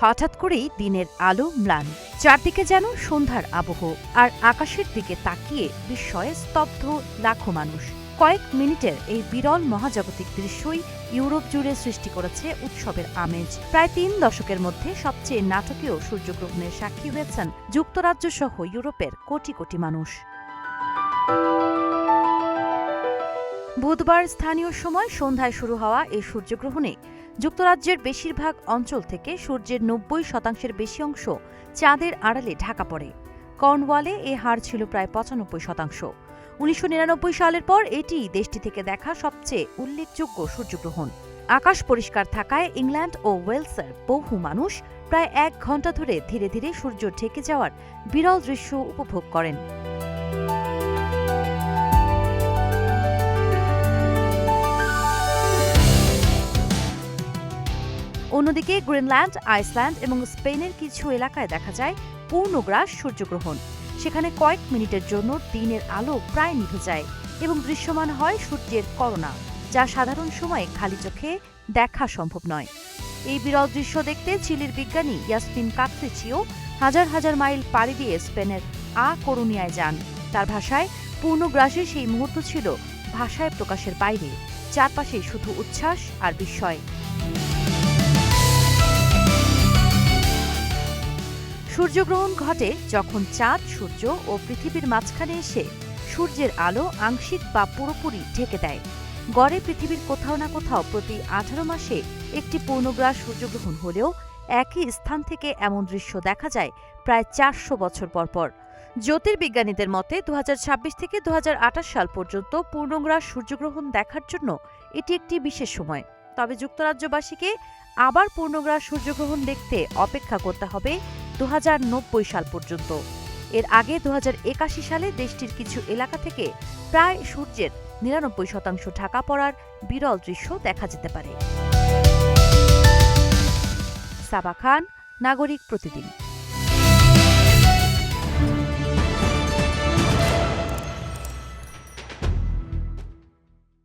হঠাৎ করেই দিনের আলো ম্লান, চারদিকে যেন সন্ধ্যার আবহ, আর আকাশের দিকে তাকিয়ে বিস্ময়ে স্তব্ধ লাখো মানুষ। কয়েক মিনিটের এই বিরল মহাজাগতিক দৃশ্যই ইউরোপ জুড়ে সৃষ্টি করেছে উৎসবের আমেজ। প্রায় ৩ দশকের মধ্যে সবচেয়ে নাটকীয় সূর্যগ্রহণের সাক্ষী হয়েছেন যুক্তরাজ্য সহ ইউরোপের কোটি কোটি মানুষ। বুধবার স্থানীয় সময় সন্ধ্যায় শুরু হওয়া এই সূর্যগ্রহণে যুক্তরাজ্যের বেশিরভাগ অঞ্চল থেকে সূর্যের ৯০% বেশি অংশ চাঁদের আড়ালে ঢাকা পড়ে। কর্নওয়ালে এ হার ছিল প্রায় ৯৫%। ১৯৯৯ সালের পর এটি দেশটি থেকে দেখা সবচেয়ে উল্লেখযোগ্য সূর্যগ্রহণ। আকাশ পরিষ্কার থাকায় ইংল্যান্ড ও ওয়েলসের বহু মানুষ প্রায় ১ ঘণ্টা ধরে ধীরে ধীরে সূর্য ঢেকে যাওয়ার বিরল দৃশ্য উপভোগ করেন। অন্যদিকে গ্রিনল্যান্ড, আইসল্যান্ড এবং স্পেনের কিছু এলাকায় দেখা যায় পূর্ণগ্রাস সূর্যগ্রহণ। সেখানে কয়েক মিনিটের জন্য দিনের আলো প্রায় নিভে যায় এবং দৃশ্যমান হয় সূর্যের করোনা, যা সাধারণ সময়ে খালি চোখে দেখা সম্ভব নয়। এই বিরল দৃশ্য দেখতে চিলির বিজ্ঞানী ইয়াসমিন কাত্রিচিও হাজার হাজার মাইল পাড়ি দিয়ে স্পেনের করুনিয়ায় যান। তার ভাষায়, পূর্ণগ্রাসের সেই মুহূর্ত ছিল ভাষায় প্রকাশের বাইরে। চারপাশে শুধু উচ্ছ্বাস আর বিস্ময়। সূর্যগ্রহণ ঘটে যখন চাঁদ সূর্য ও পৃথিবীর মাঝখানে এসে সূর্যের আলো আংশিক বা পুরোপুরি ঢেকে দেয়। গড়ে পৃথিবীর কোথাও না কোথাও প্রতি ১৮ মাসে একটি পূর্ণগ্রাস সূর্যগ্রহণ হলেও একই স্থান থেকে এমন দৃশ্য দেখা যায় প্রায় ৪০০ বছর পরপর। জ্যোতির্বিজ্ঞানীদের মতে ২০২৬ থেকে ২০২৮ সাল পর্যন্ত পূর্ণগ্রাস সূর্যগ্রহণ দেখার জন্য এটি একটি বিশেষ সময়। তবে যুক্তরাজ্যবাসীকে আবার পূর্ণগ্রাস সূর্যগ্রহণ দেখতে অপেক্ষা করতে হবে ২০৯০ সাল পর্যন্ত। এর আগে ২০৮১ সালে দেশটির কিছু এলাকা থেকে প্রায় সূর্যের ৯৯% ঢাকা পড়ার বিরল দৃশ্য দেখা যেতে পারে। সাবা খান, নাগরিক প্রতিদিন।